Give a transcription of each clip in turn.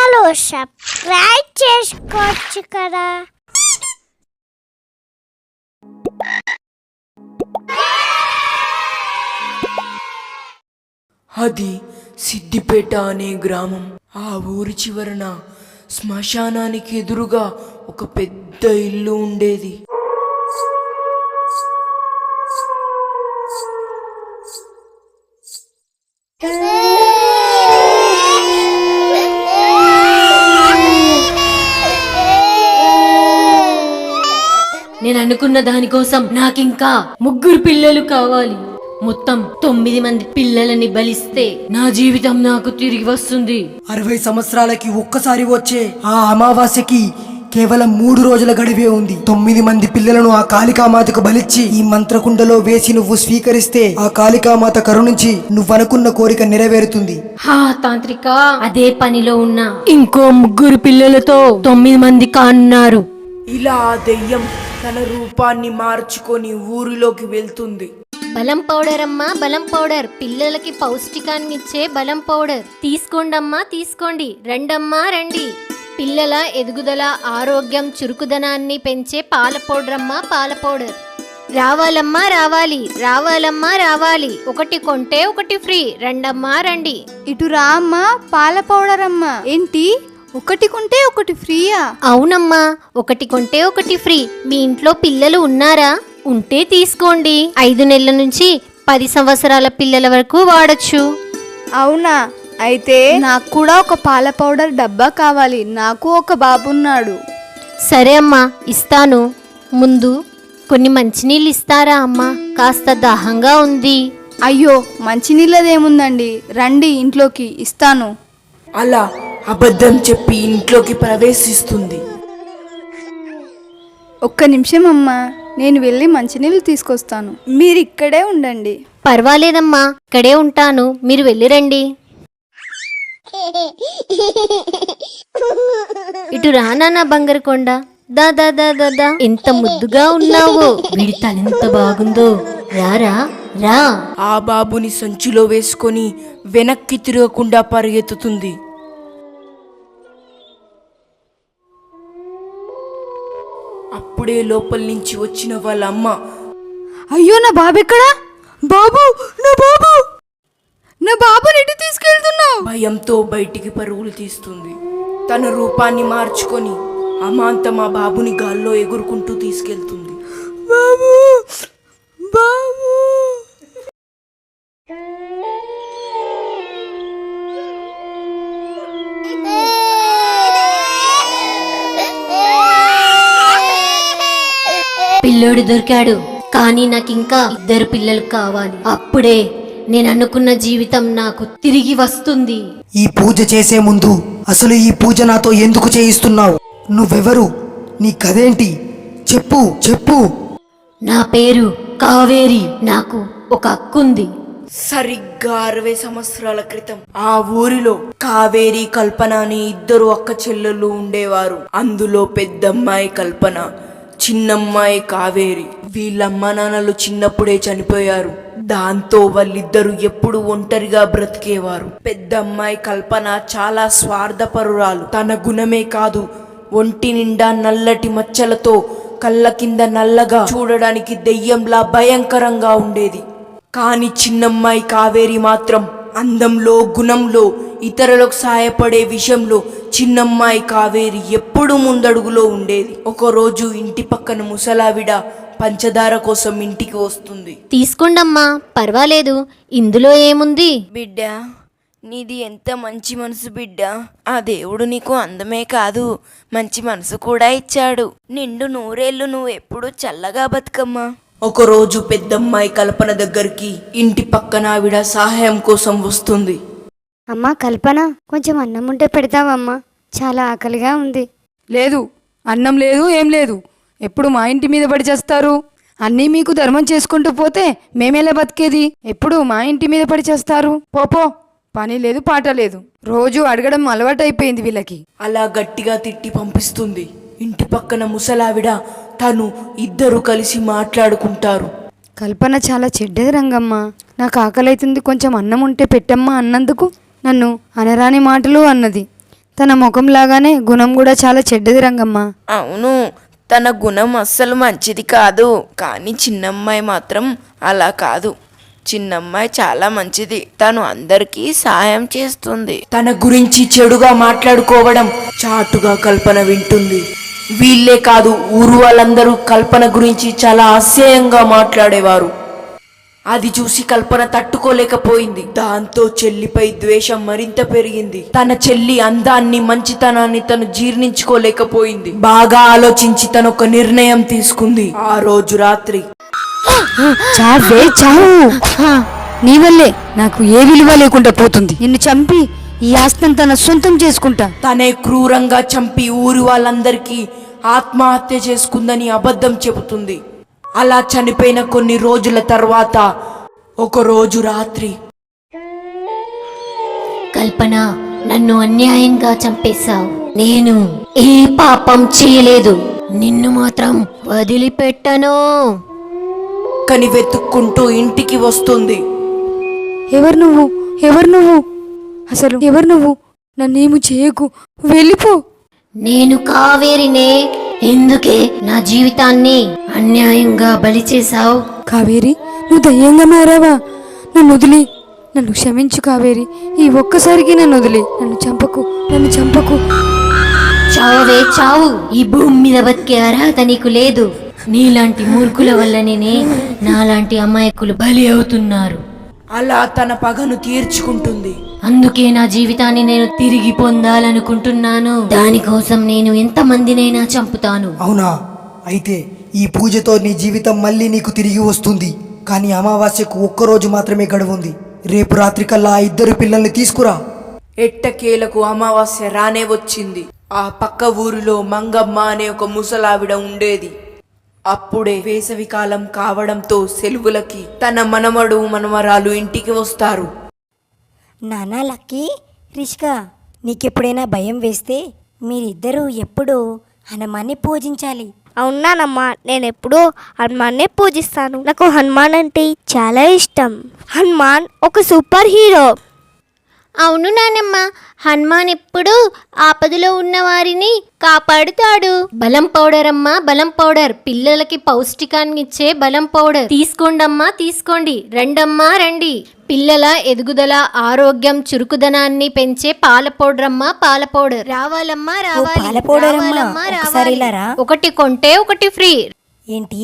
Channel subscribe చేసుకోవచ్చు కదా. అది సిద్దిపేట అనే గ్రామం. ఆ ఊరి చివరన శ్మశానానికి ఎదురుగా ఒక పెద్ద ఇల్లు ఉండేది. నేను అనుకున్న దానికోసం నాకింకా 3 పిల్లలు కావాలి. మొత్తం 9 మంది పిల్లలని బలిస్తే నా జీవితం నాకు తిరిగి వస్తుంది. 60 సంవత్సరాలకి ఒక్కసారి వచ్చే ఆ అమావాస్యకి కేవలం 3 రోజుల గడివే ఉంది. 9 మంది పిల్లలను ఆ కాళికామాతకు బలిచ్చి ఈ మంత్రకుండలో వేసి నువ్వు స్వీకరిస్తే ఆ కాళికామాత కరుణించి నువ్వనుకున్న కోరిక నెరవేరుతుంది. హా తాంత్రిక, అదే పనిలో ఉన్నా ఇంకో 3 పిల్లలతో 9 మంది కానున్నారు. ఇలా ఆ దెయ్యం తన రూపాన్ని మార్చుకొని ఊరిలోకి వెళ్తుంది. బలం పౌడర్ అమ్మా, బలం పౌడర్, పిల్లలకి పౌష్టికాన్ని ఇచ్చే బలం పౌడర్ తీసుకోండమ్మా, తీసుకోండి. రండమ్మా రండి. పిల్లల ఎదుగుదల, ఆరోగ్యం, చురుకుదనాన్ని పెంచే పాల పౌడర్ అమ్మా, పాల పౌడర్. రావాలమ్మా రావాలి, రావాలమ్మా రావాలి. 1 కొంటే 1 ఫ్రీ. రండమ్మా రండి. ఇటు రా అమ్మా, పాల పౌడర్ అమ్మా. ఏంటి 1 కొంటే 1 ఫ్రీయా? అవునమ్మా, 1 కొంటే 1 ఫ్రీ. మీ ఇంట్లో పిల్లలు ఉన్నారా? ఉంటే తీసుకోండి. 5 నెలల నుంచి 10 సంవత్సరాల పిల్లల వరకు వాడచ్చు. అవునా? అయితే నాకు కూడా ఒక పాల పౌడర్ డబ్బా కావాలి. నాకు ఒక బాబున్నాడు. సరే అమ్మా, ఇస్తాను. ముందు కొన్ని మంచినీళ్ళు ఇస్తారా అమ్మా? కాస్త దాహంగా ఉంది. అయ్యో, మంచినీళ్ళదేముందండి, రండి ఇంట్లోకి, ఇస్తాను. అలా అబద్ధం చెప్పి ఇంట్లోకి ప్రవేశిస్తుంది. 1 నిమిషం అమ్మా, నేను వెళ్ళి మంచినీళ్ళు తీసుకొస్తాను. మీరు ఇక్కడే ఉండండి. పర్వాలేదమ్మా, ఇక్కడే ఉంటాను, మీరు వెళ్ళిరండి. ఇటు రానా నా బంగారు కొండ. దా దా దా దా దా. ఎంత ముద్దుగా ఉన్నావో. వీడి తల ఎంత బాగుందో. రారా రా. ఆ బాబుని సంచిలో వేసుకొని వెనక్కి తిరగకుండా పరిగెత్తుతుంది. అప్పుడే లోపల నుంచి వచ్చిన వాళ్ళ అమ్మ, అయ్యో, నా బాబు ఎక్కడా? బాబు, నా బాబు, నా బాబుని ఎటు తీసుకెళ్తున్నావు? భయంతో బయటికి పరుగులు తీస్తుంది. తన రూపాన్ని మార్చుకొని అమాంతం ఆ బాబుని గాల్లో ఎగురుకుంటూ తీసుకెళ్తుంది. బాబు, బాబు. పిల్లోడు దొరికాడు, కానీ నాకింకా 2 పిల్లలు కావాలి. అప్పుడే నేను అనుకున్న జీవితం నాకు తిరిగి వస్తుంది. ఈ పూజ చేసే ముందు అసలు ఈ పూజ నాతో ఎందుకు చేయిస్తున్నావు? నువ్వెవరు? నీ కథేంటి? చెప్పు చెప్పు. నా పేరు కావేరి. నాకు ఒక అక్కుంది. సరిగ్గా 60 సంవత్సరాల క్రితం ఆ ఊరిలో కావేరి, కల్పన అని 2 అక్క చెల్లెళ్ళు ఉండేవారు. అందులో పెద్దమ్మాయి కల్పన, చిన్నమ్మాయి కావేరి. వీళ్ళమ్మ నాన్నలు చిన్నప్పుడే చనిపోయారు. దాంతో వాళ్ళిద్దరూ ఎప్పుడు ఒంటరిగా బ్రతికేవారు. పెద్దమ్మాయి కల్పన చాలా స్వార్థపరురాలు. తన గుణమే కాదు, ఒంటి నిండా నల్లటి మచ్చలతో, కళ్ళ కింద నల్లగా, చూడడానికి దెయ్యంలా భయంకరంగా ఉండేది. కానీ చిన్నమ్మాయి కావేరి మాత్రం అందంలో, గుణంలో, ఇతరులకు సహాయపడే విషయంలో చిన్నమ్మాయి కావేరి ఎప్పుడూ ముందడుగులో ఉండేది. ఒకరోజు ఇంటి పక్కన ముసలావిడ పంచదార కోసం ఇంటికి వస్తుంది. తీసుకోండమ్మా, పర్వాలేదు, ఇందులో ఏముంది? బిడ్డ, నీది ఎంత మంచి మనసు బిడ్డ. ఆ దేవుడు నీకు అందమే కాదు, మంచి మనసు కూడా ఇచ్చాడు. నిండు 100 ఏళ్ళు నువ్వు ఎప్పుడు చల్లగా బతుకమ్మా. ఒకరోజు పెద్దమ్మాయి కల్పన దగ్గరికి ఇంటి పక్కన ఆవిడ సహాయం కోసం వస్తుంది. అమ్మా కల్పన, కొంచెం అన్నం ఉంటే పెడతావమ్మా, చాలా ఆకలిగా ఉంది. లేదు, అన్నం లేదు, ఏం లేదు. ఎప్పుడు మా ఇంటి మీద పడి చేస్తారు. అన్నీ మీకు ధర్మం చేసుకుంటూ పోతే మేమేలా బతికేది? ఎప్పుడు మా ఇంటి మీద పడి చేస్తారు. పోపో, పని లేదు, పాట లేదు. రోజు అడగడం అలవాటైపోయింది వీళ్ళకి. అలా గట్టిగా తిట్టి పంపిస్తుంది. ఇంటి పక్కన ముసలావిడ, తను, 2 కలిసి మాట్లాడుకుంటారు. కల్పన చాలా చెడ్డది రంగమ్మ. నాకు ఆకలైతుంది, కొంచెం అన్నం ఉంటే పెట్టమ్మా అన్నందుకు నన్ను అనరాని మాటలు అన్నది. తన ముఖం లాగానే గుణం కూడా చాలా చెడ్డది రంగమ్మ. అవును, తన గుణం అస్సలు మంచిది కాదు. కానీ చిన్నమ్మాయి మాత్రం అలా కాదు. చిన్నమ్మాయి చాలా మంచిది. తను అందరికీ సాయం చేస్తుంది. తన గురించి చెడుగా మాట్లాడుకోవడం చాటుగా కల్పన వింటుంది. వీళ్ళే కాదు, ఊరు వాళ్ళందరూ కల్పన గురించి చాలా అసహ్యంగా మాట్లాడేవారు. అది చూసి కల్పన తట్టుకోలేకపోయింది. దాంతో చెల్లిపై ద్వేషం మరింత పెరిగింది. తన చెల్లి అందాన్ని, మంచితనాన్ని తను జీర్ణించుకోలేకపోయింది. బాగా ఆలోచించి తను ఒక నిర్ణయం తీసుకుంది. ఆ రోజు రాత్రి చావే చావు. నీ వల్లే నాకు ఏ విలువ లేకుండా పోతుంది. నిన్ను చంపి ఈ ఆస్తిని తన సొంతం చేసుకుంటా. తనే క్రూరంగా చంపి ఊరి వాళ్ళందరికీ ఆత్మహత్య చేసుకుందని అబద్ధం చెబుతుంది. అలా చనిపోయిన కొన్ని రోజుల తర్వాత ఒక రోజు రాత్రి కల్పన, నన్ను అన్యాయంగా చంపేశావు. నేను ఏ పాపం చేయలేదు. నిన్ను మాత్రం వదిలిపెట్టను. కని వెతుక్కుంటూ ఇంటికి వస్తుంది. ఎవరు నువ్వు? ఎవరు నువ్వు? అసలు ఎవరు నువ్వు? నన్నేమి చేయకు, వెళ్ళిపో. నేను కావేరినే. ఎందుకే నా జీవితాన్ని అన్యాయంగా బలి చేశావు? కావేరి, నువ్వు దయ్యంగా మారావా? నన్ను వదిలి, నన్ను క్షమించు కావేరి. ఈ ఒక్కసారికి నన్ను వదిలి, నన్ను చంపకు, నన్ను చంపకు. చావే చావు. ఈ భూమి మీద బతికే అర్హత నీకు లేదు. నీలాంటి మూర్ఖుల వల్లనే నాలాంటి అమాయకులు బలి అవుతున్నారు. అలా తన పగను తీర్చుకుంటుంది. అందుకే నా జీవితాన్ని నేను తిరిగి పొందాలనుకుంటున్నాను. దానికోసం నేను ఎంతమందినైనా చంపుతాను. అవునా? అయితే ఈ పూజతో నీ జీవితం మళ్ళీ నీకు తిరిగి వస్తుంది. కానీ అమావాస్యకు ఒక్కరోజు మాత్రమే గడువుంది. రేపు రాత్రికల్లా ఆ 2 పిల్లల్ని తీసుకురా. ఎట్టకేలకు అమావాస్య రానే వచ్చింది. ఆ పక్క ఊరిలో మంగమ్మ అనే ఒక ముసలావిడ ఉండేది. అప్పుడే వేసవికాలం కావడంతో సెలవులకి తన మనమడు మనమరాలు ఇంటికి వస్తారు. నానా లక్కీ, రిష్కా, నీకెప్పుడైనా భయం వేస్తే మీరిద్దరూ ఎప్పుడూ హనుమాన్ని పూజించాలి. అవునానమ్మా, నేను ఎప్పుడూ హనుమాన్నే పూజిస్తాను. నాకు హనుమాన్ అంటే చాలా ఇష్టం. హనుమాన్ ఒక సూపర్ హీరో. అవును నానమ్మ, హనుమాన్ ఎప్పుడు ఆపదలో ఉన్న వారిని కాపాడుతాడు. బలం పౌడర్ అమ్మా, బలం పౌడర్. పిల్లలకి పౌష్టికాన్ని ఇచ్చే బలం పౌడర్. తీసుకోండమ్మా, తీసుకోండి. రండమ్మా, రండి. పిల్లల ఎదుగుదల, ఆరోగ్యం, చురుకుదనాన్ని పెంచే పాల పౌడర్ అమ్మా, పాల పౌడర్. రావాలమ్మా, రావాలి. పాల పౌడర్ అమ్మా, రావాలమ్మా, ఒకసారి రావాలి. ఇలా రా. ఒకటి కొంటే ఒకటి ఫ్రీ. ఏంటి,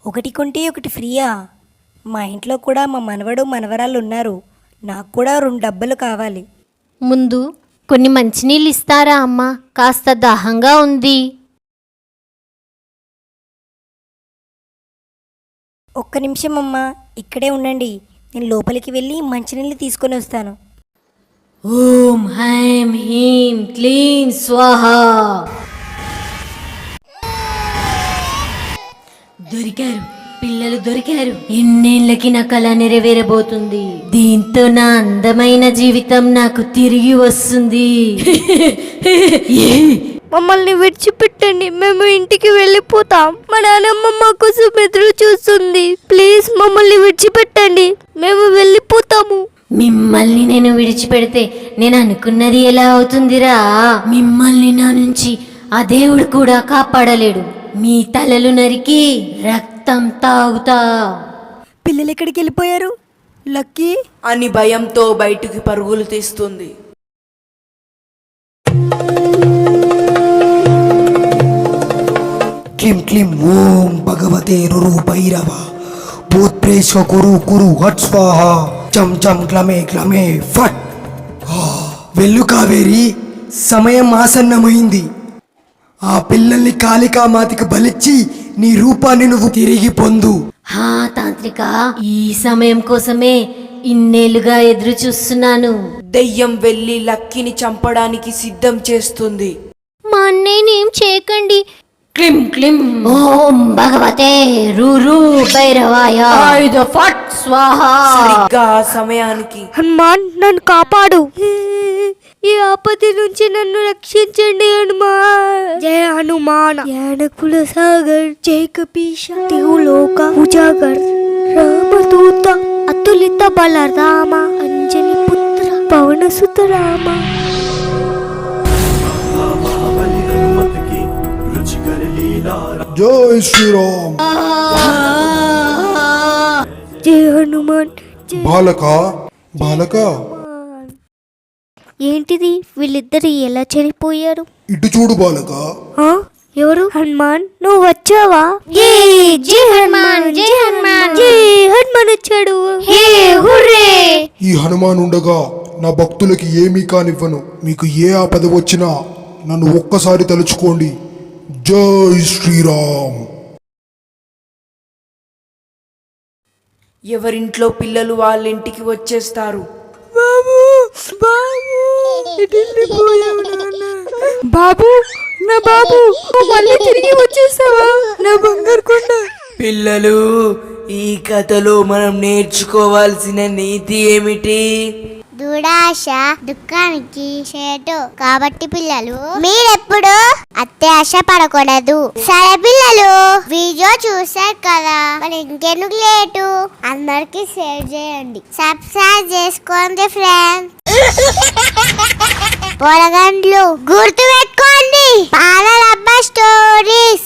ఒకటి కొంటే ఒకటి ఫ్రీయా? మా ఇంట్లో కూడా మా మనవడు మనవరాళ్ళు ఉన్నారు. నాకు కూడా 2 డబ్బులు కావాలి. ముందు కొన్ని మంచినీళ్ళు ఇస్తారా అమ్మా? కాస్త దాహంగా ఉంది. ఒక్క నిమిషం అమ్మా, ఇక్కడే ఉండండి. నేను లోపలికి వెళ్ళి మంచినీళ్ళు తీసుకొని వస్తాను. ఓం హైం హీం క్లీం స్వాహా. దొరికారు, పిల్లలు దొరికారు. ఎన్నేళ్ళకి నా కళ నెరవేరబోతుంది. దీంతో నా అందమైన జీవితం నాకు తిరిగి వస్తుంది. మమ్మల్ని విడిచిపెట్టండి, మేము ఇంటికి వెళ్ళిపోతాం. మా నాన్నమ్మ మా కోసం ఎదురు చూస్తుంది. ప్లీజ్ మమ్మల్ని విడిచిపెట్టండి, మేము వెళ్ళిపోతాము. మిమ్మల్ని నేను విడిచిపెడితే నేను అనుకున్నది ఎలా అవుతుందిరా? మిమ్మల్ని నా నుంచి ఆ దేవుడు కూడా కాపాడలేడు. మీ తలలు నరికి రక్తం తాగుతా. పిల్లలు ఎక్కడికి వెళ్ళిపోయారు లక్కీ? అని భయంతో బయటికి పరుగులు తీస్తుంది. క్లీం క్లీం ఓం భగవతే రురు భైరవ భూత్ ప్రేష కురు కురు హట్ స్వాహ చం చం క్లమే క్లమే ఫట్. వెళ్ళు కావేరి, సమయం ఆసన్నమైంది. ఆ పిల్లల్ని కాళికామాతకి బలిచ్చి నీ రూపాన్ని నువ్వు తిరిగి పొందు. హా తాంత్రిక, ఈ సమయం కోసమే ఇన్నేళ్లుగా ఎదురు చూస్తున్నాను. దెయ్యం వెళ్ళి లక్కీని చంపడానికి సిద్ధం చేస్తుంది. మా అన్నయ్యని ఏం చేయకండి. క్లిం క్లిం ఓం భగవతే రూరు భైరవాయ ఆయుధ ఫట్ స్వాహా. సరిగ్గా ఆ సమయానికి హనుమాన్, నన్ను కాపాడు. ఈ ఆపద నుంచి నన్ను రక్షించండి హనుమాన్. జయ హనుమాన్. యానకుల సాగర్, జై కపీశ, దేవలోక ఉజాగర్, రామదూత, అతులిత బల రామ, అంజని పుత్ర, పవన సుత రామ. జై శ్రీరామ్. జై హనుమాన్. బాలక బాలక ఏంటిది వీళ్ళిద్దరు ఎలా చనిపోయారు? ఇటు చూడు బాలక. ఆ? ఎవరు? హనుమాన్ నువ్వు వచ్చావా? జై హనుమాన్, జై హనుమాన్, జై హనుమాన్ వచ్చాడు. హే హుర్రే! ఈ హనుమాన్ ఉండగా నా భక్తులకి ఏమీ కానివ్వను. మీకు ఏ ఆపద వచ్చినా నన్ను ఒక్కసారి తలుచుకోండి. జై శ్రీరామ్. ఎవరింట్లో పిల్లలు వాళ్ళ ఇంటికి వచ్చేస్తారు. బాబు, నా బాబు, నువ్వు మళ్ళీ తిరిగి వచ్చేసావా నా బంగారు కొండ? పిల్లలు, ఈ కథలో మనం నేర్చుకోవాల్సిన నీతి ఏమిటి? దురాశ దుఃఖానికి చేటు. కాబట్టి పిల్లలు మీరెప్పుడు అత్యాశ పడకూడదు. సరే పిల్లలు, వీడియో చూసారు కదా, మరి ఇంకెందుకు లేటు, అందరికి షేర్ చేయండి, సబ్స్క్రైబ్ చేసుకోండి ఫ్రెండ్స్. పొరగండ్లు గుర్తు పెట్టుకోండి. పాల స్టోరీస్.